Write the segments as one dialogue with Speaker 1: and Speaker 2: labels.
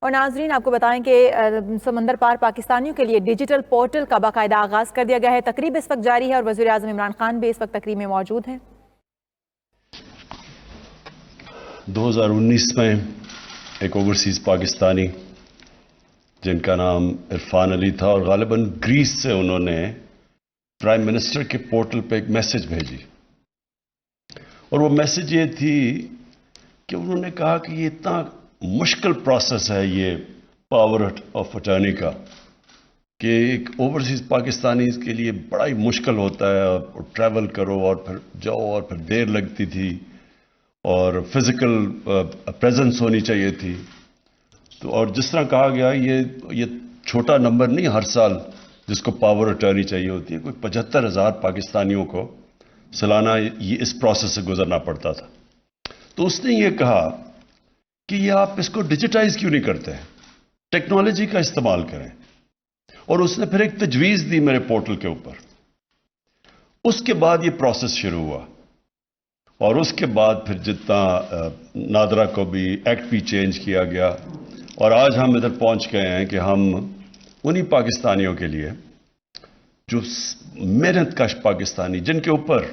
Speaker 1: اور ناظرین آپ کو بتائیں کہ سمندر پار پاکستانیوں کے لیے ڈیجیٹل پورٹل کا باقاعدہ آغاز کر دیا گیا ہے۔ تقریب اس وقت جاری ہے اور وزیر اعظم عمران خان بھی اس وقت تقریب میں موجود ہیں۔
Speaker 2: 2019 میں ایک اوورسیز پاکستانی جن کا نام عرفان علی تھا اور غالباً گریس سے انہوں نے پرائم منسٹر کے پورٹل پہ ایک میسج بھیجی، اور وہ میسج یہ تھی کہ انہوں نے کہا کہ یہ اتنا مشکل پروسیس ہے یہ پاور آف اٹارنی کا کہ ایک اوورسیز پاکستانی کے لیے بڑا ہی مشکل ہوتا ہے، اور ٹریول کرو اور پھر جاؤ اور پھر دیر لگتی تھی اور فزیکل پریزنس ہونی چاہیے تھی۔ تو اور جس طرح کہا گیا یہ چھوٹا نمبر نہیں ہر سال جس کو پاور اٹارنی چاہیے ہوتی ہے، کوئی 75,000 پاکستانیوں کو سالانہ یہ اس پروسیس سے گزرنا پڑتا تھا۔ تو اس نے یہ کہا کہ یہ آپ اس کو ڈیجیٹائز کیوں نہیں کرتے ہیں، ٹیکنالوجی کا استعمال کریں، اور اس نے پھر ایک تجویز دی میرے پورٹل کے اوپر۔ اس کے بعد یہ پروسیس شروع ہوا، اور اس کے بعد پھر جتنا نادرا کو بھی ایکٹ بھی چینج کیا گیا، اور آج ہم ادھر پہنچ گئے ہیں کہ ہم انہی پاکستانیوں کے لیے جو محنت کش پاکستانی جن کے اوپر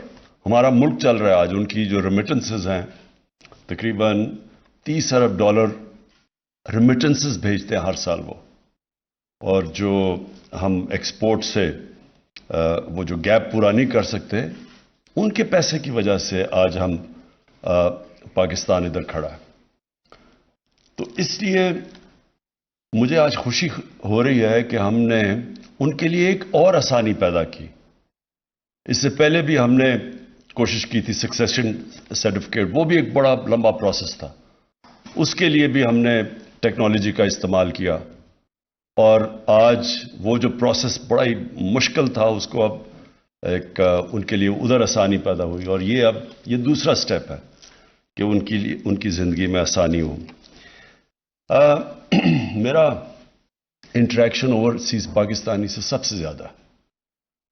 Speaker 2: ہمارا ملک چل رہا ہے آج، ان کی جو ریمیٹنسز ہیں تقریباً $30 ارب ریمیٹنسز بھیجتے ہیں ہر سال وہ، اور جو ہم ایکسپورٹ سے وہ جو گیپ پورا نہیں کر سکتے، ان کے پیسے کی وجہ سے آج ہم پاکستان ادھر کھڑا ہے۔ تو اس لیے مجھے آج خوشی ہو رہی ہے کہ ہم نے ان کے لیے ایک اور آسانی پیدا کی۔ اس سے پہلے بھی ہم نے کوشش کی تھی سکسیشن سرٹیفکیٹ، وہ بھی ایک بڑا لمبا پروسیس تھا، اس کے لیے بھی ہم نے ٹیکنالوجی کا استعمال کیا، اور آج وہ جو پروسیس بڑا ہی مشکل تھا اس کو اب ایک ان کے لیے ادھر آسانی پیدا ہوئی، اور یہ دوسرا سٹیپ ہے کہ ان کی زندگی میں آسانی ہو۔ میرا انٹریکشن اوورسیز پاکستانی سے سب سے زیادہ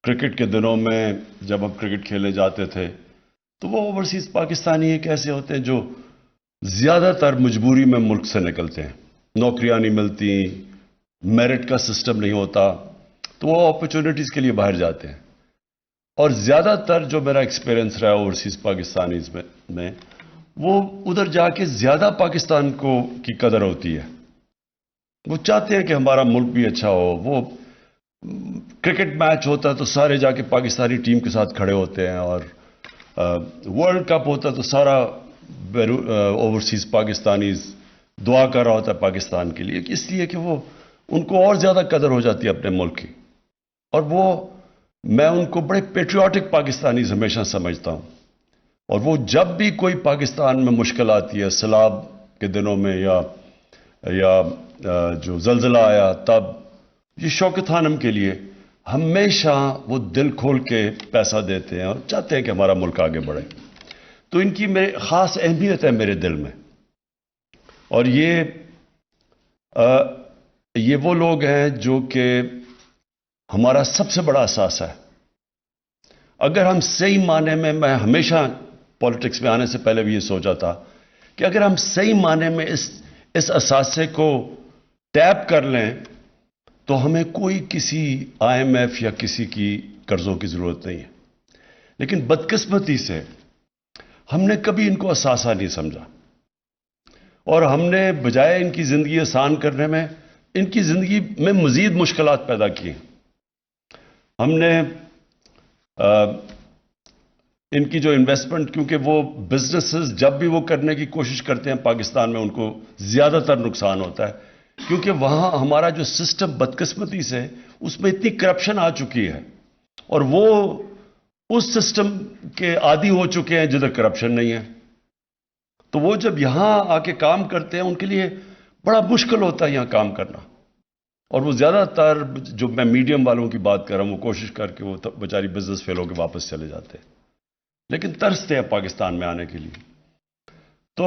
Speaker 2: کرکٹ کے دنوں میں جب ہم کرکٹ کھیلے جاتے تھے تو وہ اوورسیز پاکستانی ایک ایسے ہوتے ہیں جو زیادہ تر مجبوری میں ملک سے نکلتے ہیں، نوکریاں نہیں ملتی، میرٹ کا سسٹم نہیں ہوتا، تو وہ اپرچونٹیز کے لیے باہر جاتے ہیں، اور زیادہ تر جو میرا ایکسپیرینس رہا اوورسیز پاکستانیز میں وہ ادھر جا کے زیادہ پاکستان کی قدر ہوتی ہے، وہ چاہتے ہیں کہ ہمارا ملک بھی اچھا ہو۔ وہ کرکٹ میچ ہوتا ہے تو سارے جا کے پاکستانی ٹیم کے ساتھ کھڑے ہوتے ہیں، اور ورلڈ کپ ہوتا ہے تو سارا اوورسیز پاکستانیز دعا کر رہا ہوتا ہے پاکستان کے لیے، اس لیے کہ وہ ان کو اور زیادہ قدر ہو جاتی ہے اپنے ملک کی، اور میں ان کو بڑے پیٹریوٹک پاکستانیز ہمیشہ سمجھتا ہوں، اور وہ جب بھی کوئی پاکستان میں مشکل آتی ہے، سیلاب کے دنوں میں یا جو زلزلہ آیا تب، یہ شوکت خانم کے لیے ہمیشہ وہ دل کھول کے پیسہ دیتے ہیں اور چاہتے ہیں کہ ہمارا ملک آگے بڑھے۔ تو ان کی خاص اہمیت ہے میرے دل میں، اور یہ وہ لوگ ہیں جو کہ ہمارا سب سے بڑا اثاثہ ہے۔ اگر ہم صحیح معنی میں ہمیشہ پالیٹکس میں آنے سے پہلے بھی یہ سوچا تھا کہ اگر ہم صحیح معنی میں اس اثاثے کو ٹیپ کر لیں تو ہمیں کوئی کسی IMF یا کسی کی قرضوں کی ضرورت نہیں ہے، لیکن بدقسمتی سے ہم نے کبھی ان کو اثاثہ نہیں سمجھا، اور ہم نے بجائے ان کی زندگی آسان کرنے میں ان کی زندگی میں مزید مشکلات پیدا کی۔ ہم نے ان کی جو انویسٹمنٹ، کیونکہ وہ بزنسز جب بھی وہ کرنے کی کوشش کرتے ہیں پاکستان میں ان کو زیادہ تر نقصان ہوتا ہے، کیونکہ وہاں ہمارا جو سسٹم بدقسمتی سے اس میں اتنی کرپشن آ چکی ہے، اور وہ اس سسٹم کے عادی ہو چکے ہیں جدھر کرپشن نہیں ہے، تو وہ جب یہاں آ کے کام کرتے ہیں ان کے لیے بڑا مشکل ہوتا ہے یہاں کام کرنا، اور وہ زیادہ تر جو میں میڈیم والوں کی بات کر رہا ہوں وہ کوشش کر کے وہ بیچاری بزنس فیل ہو کے واپس چلے جاتے ہیں، لیکن ترستے ہیں پاکستان میں آنے کے لیے۔ تو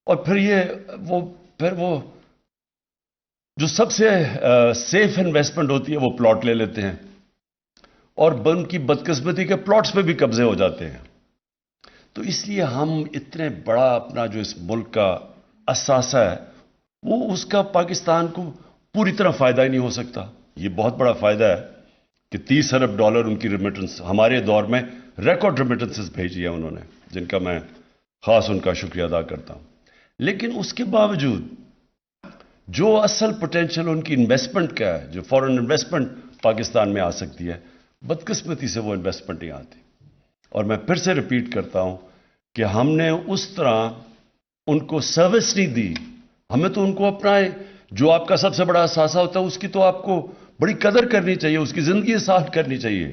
Speaker 2: اور پھر وہ جو سب سے سیف انویسٹمنٹ ہوتی ہے وہ پلاٹ لے لیتے ہیں، اور ان کی بدقسمتی کے پلاٹس پہ بھی قبضے ہو جاتے ہیں۔ تو اس لیے ہم اتنے بڑا اپنا جو اس ملک کا اثاثہ ہے وہ اس کا پاکستان کو پوری طرح فائدہ ہی نہیں ہو سکتا. یہ بہت بڑا فائدہ ہے کہ $30 ارب ان کی ریمیٹنس ہمارے دور میں ریکارڈ ریمیٹنسز بھیجی ہیں انہوں نے، جن کا میں خاص ان کا شکریہ ادا کرتا ہوں. لیکن اس کے باوجود جو اصل پوٹینشیل ان کی انویسٹمنٹ کا ہے، جو فورن انویسٹمنٹ پاکستان میں آ سکتی ہے، بدقسمتی سے وہ انویسٹمنٹ نہیں آتی. اور میں پھر سے ریپیٹ کرتا ہوں کہ ہم نے اس طرح ان کو سروس نہیں دی. ہمیں تو ان کو اپنا جو آپ کا سب سے بڑا اثاثہ ہوتا ہے اس کی تو آپ کو بڑی قدر کرنی چاہیے، اس کی زندگی آسان کرنی چاہیے،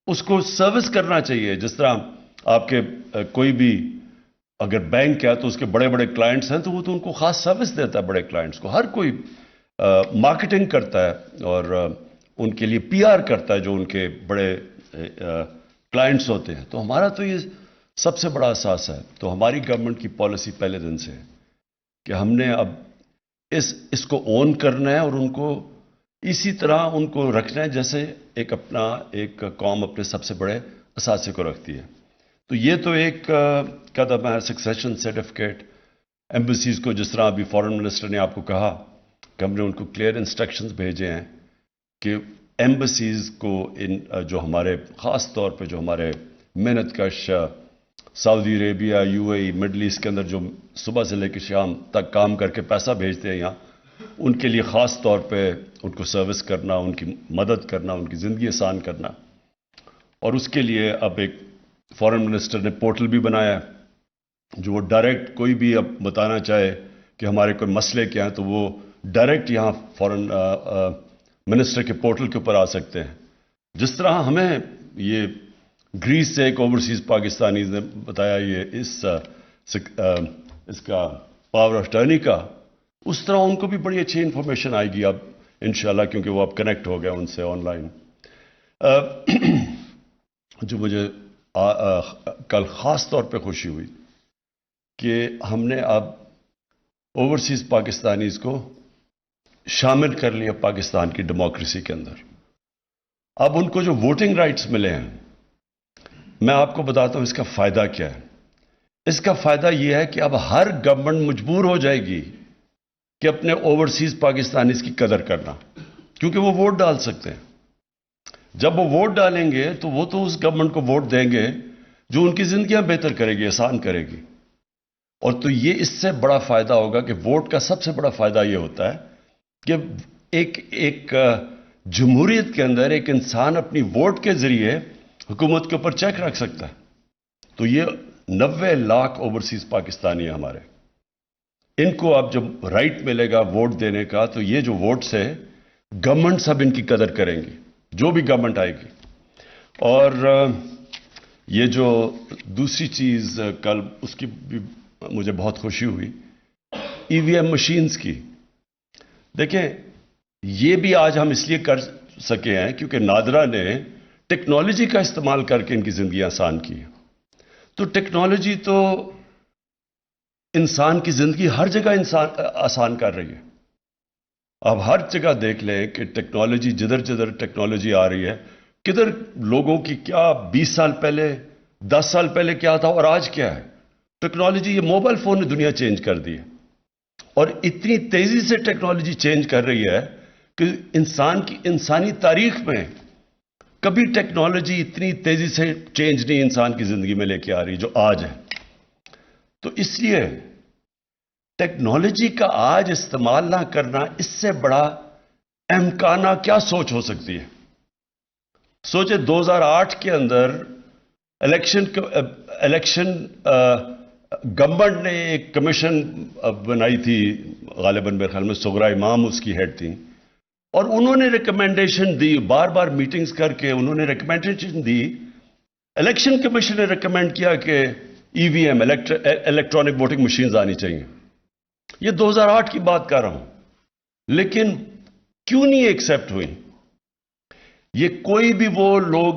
Speaker 2: اس کو سروس کرنا چاہیے. جس طرح آپ کے کوئی بھی اگر بینک ہے تو اس کے بڑے بڑے کلائنٹس ہیں تو وہ تو ان کو خاص سروس دیتا ہے. بڑے کلائنٹس کو ہر کوئی مارکیٹنگ کرتا ہے اور ان کے لیے پی آر کرتا ہے جو ان کے بڑے کلائنٹس ہوتے ہیں. تو ہمارا تو یہ سب سے بڑا اثاثہ ہے. تو ہماری گورنمنٹ کی پالیسی پہلے دن سے ہے کہ ہم نے اب اس کو اون کرنا ہے اور ان کو اسی طرح ان کو رکھنا ہے جیسے ایک قوم اپنے سب سے بڑے اثاثے کو رکھتی ہے. تو یہ تو ایک قدم ہے. سکسیشن سرٹیفکیٹ ایمبیسیز کو، جس طرح ابھی فارن منسٹر نے آپ کو کہا کہ ہم نے ان کو کلیئر انسٹرکشنز بھیجے ہیں کہ ایمبیسیز کو جو ہمارے خاص طور پہ جو ہمارے محنت کش سعودی عربیہ، U A E, Middle East کے اندر جو صبح سے لے کے شام تک کام کر کے پیسہ بھیجتے ہیں یہاں، ان کے لیے خاص طور پہ ان کو سروس کرنا، ان کی مدد کرنا، ان کی زندگی آسان کرنا. اور اس کے لیے اب ایک فارن منسٹر نے پورٹل بھی بنایا ہے جو وہ ڈائریکٹ کوئی بھی اب بتانا چاہے کہ ہمارے کوئی مسئلے کیا ہیں تو وہ ڈائریکٹ یہاں فارن منسٹر کے پورٹل کے اوپر آ سکتے ہیں. جس طرح ہمیں یہ گریس سے ایک اوورسیز پاکستانیز نے بتایا یہ اس کا پاور آف ٹرنی کا، اس طرح ان کو بھی بڑی اچھی انفارمیشن آئے گی اب انشاءاللہ، کیونکہ وہ اب کنیکٹ ہو گیا ان سے آن لائن. جو مجھے کل خاص طور پہ خوشی ہوئی کہ ہم نے اب اوورسیز پاکستانیز کو شامل کر لیا پاکستان کی ڈیموکریسی کے اندر. اب ان کو جو ووٹنگ رائٹس ملے ہیں، میں آپ کو بتاتا ہوں اس کا فائدہ کیا ہے. اس کا فائدہ یہ ہے کہ اب ہر گورنمنٹ مجبور ہو جائے گی کہ اپنے اوورسیز پاکستانیز کی قدر کرنا، کیونکہ وہ ووٹ ڈال سکتے ہیں. جب وہ ووٹ ڈالیں گے تو وہ تو اس گورنمنٹ کو ووٹ دیں گے جو ان کی زندگیاں بہتر کرے گی، آسان کرے گی. اور تو یہ اس سے بڑا فائدہ ہوگا کہ ووٹ کا سب سے بڑا فائدہ یہ ہوتا ہے کہ ایک جمہوریت کے اندر ایک انسان اپنی ووٹ کے ذریعے حکومت کے اوپر چیک رکھ سکتا ہے. تو یہ 90 لاکھ اوورسیز پاکستانی ہیں ہمارے، ان کو اب جب رائٹ ملے گا ووٹ دینے کا تو یہ جو ووٹس ہے گورنمنٹ سب ان کی قدر کریں گی، جو بھی گورنمنٹ آئے گی. اور یہ جو دوسری چیز کل اس کی بھی مجھے بہت خوشی ہوئی، ای وی ایم مشینز کی. دیکھیں یہ بھی آج ہم اس لیے کر سکے ہیں کیونکہ نادرا نے ٹیکنالوجی کا استعمال کر کے ان کی زندگی آسان کی. تو ٹیکنالوجی تو انسان کی زندگی ہر جگہ آسان کر رہی ہے. اب ہر جگہ دیکھ لیں کہ ٹیکنالوجی جدھر جدھر ٹیکنالوجی آ رہی ہے، کدھر لوگوں کی کیا 20 سال پہلے 10 سال پہلے کیا تھا اور آج کیا ہے. ٹیکنالوجی، یہ موبائل فون نے دنیا چینج کر دی ہے اور اتنی تیزی سے ٹیکنالوجی چینج کر رہی ہے کہ انسانی تاریخ میں کبھی ٹیکنالوجی اتنی تیزی سے چینج نہیں انسان کی زندگی میں لے کے آ رہی جو آج ہے. تو اس لیے ٹیکنالوجی کا آج استعمال نہ کرنا، اس سے بڑا امکانہ کیا سوچ ہو سکتی ہے. سوچے 2008 کے اندر الیکشن گورنمنٹ نے ایک کمیشن بنائی تھی، غالباً میرے خیال میں سغرا امام اس کی ہیڈ تھیں، اور انہوں نے ریکمینڈیشن دی، بار بار میٹنگز کر کے انہوں نے ریکمینڈیشن دی. الیکشن کمیشن نے ریکمینڈ کیا کہ ای وی ایم الیکٹرانک ووٹنگ مشینز آنی چاہیے. یہ 2008 کی بات کر رہا ہوں، لیکن کیوں نہیں ایکسیپٹ ہوئی؟ یہ کوئی بھی وہ لوگ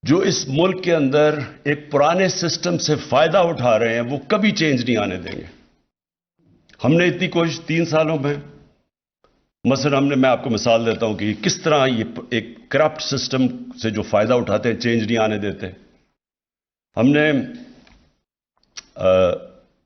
Speaker 2: جو اس ملک کے اندر ایک پرانے سسٹم سے فائدہ اٹھا رہے ہیں وہ کبھی چینج نہیں آنے دیں گے. ہم نے اتنی کوشش 3 سالوں میں، مثلا میں آپ کو مثال دیتا ہوں کہ کس طرح یہ ایک کرپٹ سسٹم سے جو فائدہ اٹھاتے ہیں چینج نہیں آنے دیتے. ہم نے